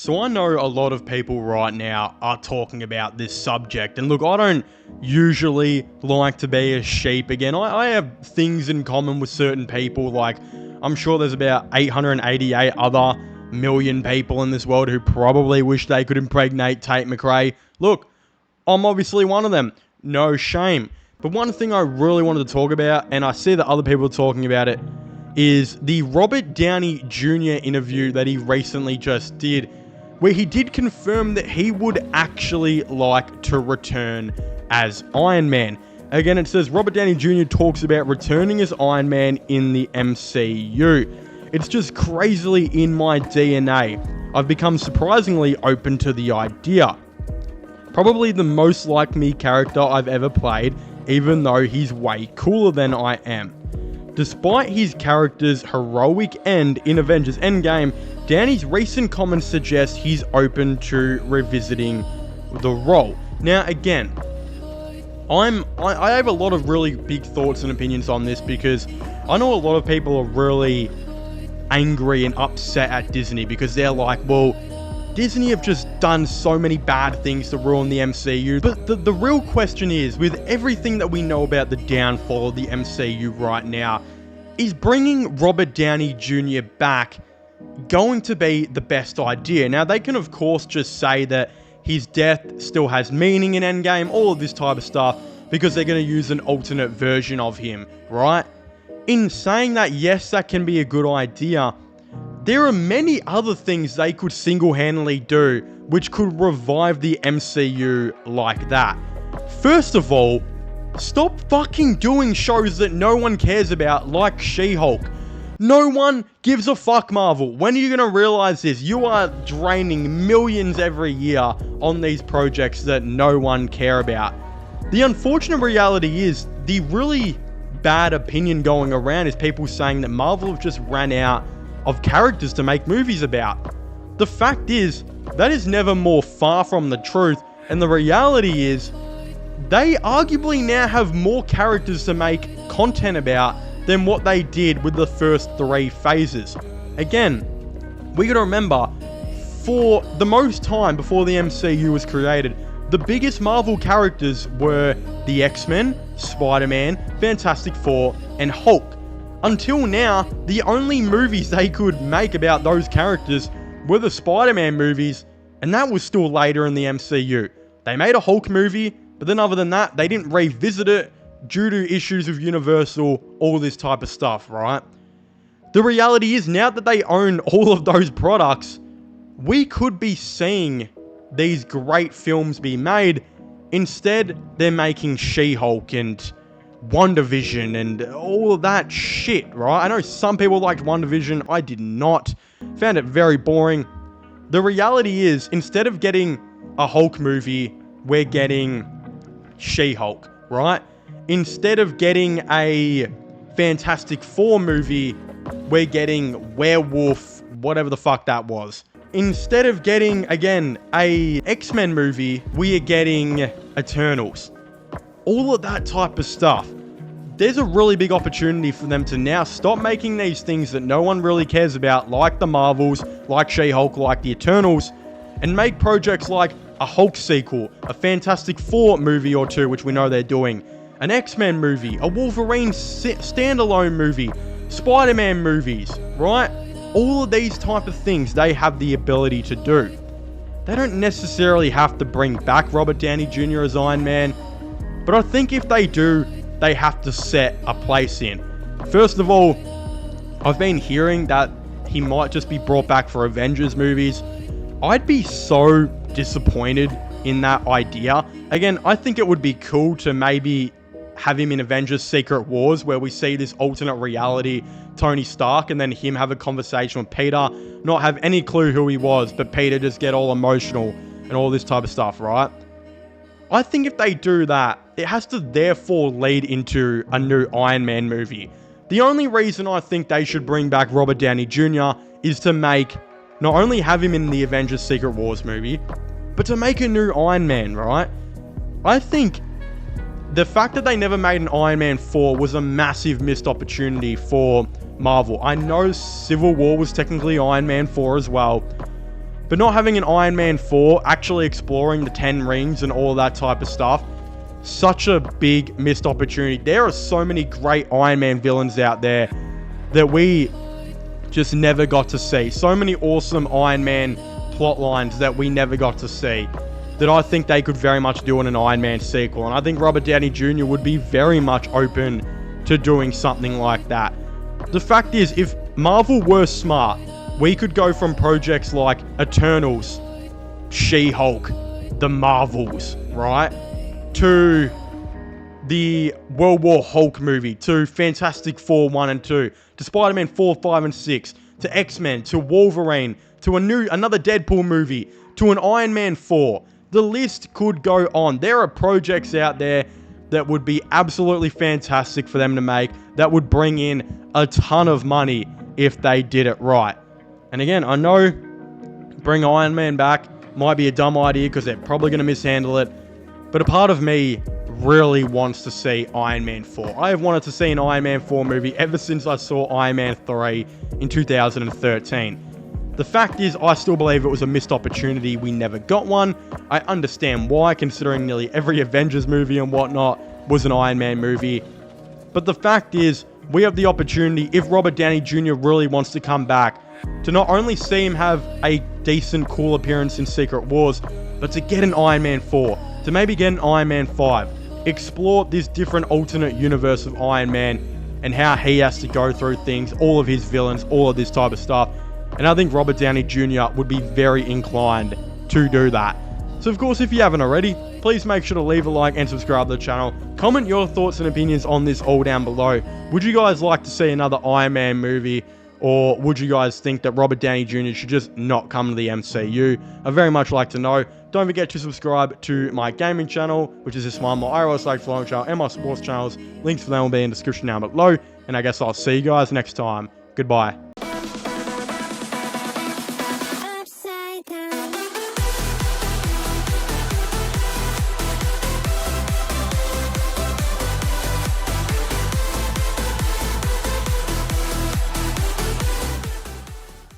So I know a lot of people right now are talking about this subject, and look, I don't usually like to be a sheep again. I have things in common with certain people, like I'm sure there's about 888 other million people in this world who probably wish they could impregnate Tate McRae. Look, I'm obviously one of them. No shame. But one thing I really wanted to talk about, and I see that other people are talking about it, is the Robert Downey Jr. interview that he recently just did, where he did confirm that he would actually like to return as Iron Man. Again, it says Robert Downey Jr. talks about returning as Iron Man in the MCU. It's just crazily in my DNA. I've become surprisingly open to the idea. Probably the most like me character I've ever played, even though he's way cooler than I am. Despite his character's heroic end in Avengers Endgame, Downey's recent comments suggest he's open to revisiting the role. Now again, I have a lot of really big thoughts and opinions on this because I know a lot of people are really angry and upset at Disney because they're like, well, Disney have just done so many bad things to ruin the MCU. But the real question is, with everything that we know about the downfall of the MCU right now, is bringing Robert Downey Jr. back going to be the best idea? Now, they can of course just say that his death still has meaning in Endgame, all of this type of stuff, because they're going to use an alternate version of him, right? In saying that, yes, that can be a good idea. There are many other things they could single-handedly do which could revive the MCU like that. First of all, stop fucking doing shows that no one cares about, like She-Hulk. No one gives a fuck, Marvel. When are you going to realize this? You are draining millions every year on these projects that no one care about. The unfortunate reality is, the really bad opinion going around is people saying that Marvel have just ran out of characters to make movies about. The fact is, that is never more far from the truth, and the reality is, they arguably now have more characters to make content about than what they did with the first 3 phases. Again, we gotta remember, for the most time before the MCU was created, the biggest Marvel characters were the X-Men, Spider-Man, Fantastic Four, and Hulk. Until now, the only movies they could make about those characters were the Spider-Man movies, and that was still later in the MCU. They made a Hulk movie, but then other than that, they didn't revisit it due to issues with Universal, all this type of stuff, right? The reality is, now that they own all of those products, we could be seeing these great films be made. Instead, they're making She-Hulk and WandaVision and all of that shit, right? I know some people liked WandaVision, I did not. Found it very boring. The reality is, instead of getting a Hulk movie, we're getting She-Hulk, right? Instead of getting a Fantastic Four movie, we're getting Werewolf, whatever the fuck that was. Instead of getting, again, a X-Men movie, we are getting Eternals. All of that type of stuff. There's a really big opportunity for them to now stop making these things that no one really cares about, like the Marvels, like She-Hulk, like the Eternals, and make projects like a Hulk sequel, a Fantastic Four movie or 2, which we know they're doing, an X-Men movie, a Wolverine standalone movie, Spider-Man movies, right? All of these type of things they have the ability to do. They don't necessarily have to bring back Robert Downey Jr. as Iron Man, but I think if they do, they have to set a place in. First of all, I've been hearing that he might just be brought back for Avengers movies. I'd be so disappointed in that idea. Again, I think it would be cool to maybe have him in Avengers Secret Wars, where we see this alternate reality Tony Stark and then him have a conversation with Peter, not have any clue who he was, but Peter just get all emotional and all this type of stuff, right? I think if they do that, it has to therefore lead into a new Iron Man movie. The only reason I think they should bring back Robert Downey Jr. is to make, not only have him in the Avengers Secret Wars movie, but to make a new Iron Man, right? I think the fact that they never made an Iron Man 4 was a massive missed opportunity for Marvel. I know Civil War was technically Iron Man 4 as well, But not having an Iron Man 4, actually exploring the 10 rings and all that type of stuff, such a big missed opportunity. There are so many great Iron Man villains out there that we just never got to see. So many awesome Iron Man plot lines that we never got to see, that I think they could very much do in an Iron Man sequel. And I think Robert Downey Jr. would be very much open to doing something like that. The fact is, if Marvel were smart, we could go from projects like Eternals, She-Hulk, The Marvels, right? To the World War Hulk movie, to Fantastic Four 1 and 2, to Spider-Man 4, 5, and 6, to X-Men, to Wolverine, to another Deadpool movie, to an Iron Man 4. The list could go on. There are projects out there that would be absolutely fantastic for them to make, that would bring in a ton of money if they did it right. And again, I know bring Iron Man back might be a dumb idea because they're probably going to mishandle it, but a part of me really wants to see Iron Man 4. I have wanted to see an Iron Man 4 movie ever since I saw Iron Man 3 in 2013. The fact is, I still believe it was a missed opportunity. We never got one. I understand why, considering nearly every Avengers movie and whatnot was an Iron Man movie. But the fact is, we have the opportunity, if Robert Downey Jr. really wants to come back, to not only see him have a decent, cool appearance in Secret Wars, but to get an Iron Man 4, to maybe get an Iron Man 5, explore this different alternate universe of Iron Man and how he has to go through things, all of his villains, all of this type of stuff. And I think Robert Downey Jr. would be very inclined to do that. So of course, if you haven't already, please make sure to leave a like and subscribe to the channel. Comment your thoughts and opinions on this all down below. Would you guys like to see another Iron Man movie? Or would you guys think that Robert Downey Jr. should just not come to the MCU? I'd very much like to know. Don't forget to subscribe to my gaming channel, which is this one, my iOS vlog channel, and my sports channels. Links for them will be in the description down below. And I guess I'll see you guys next time. Goodbye.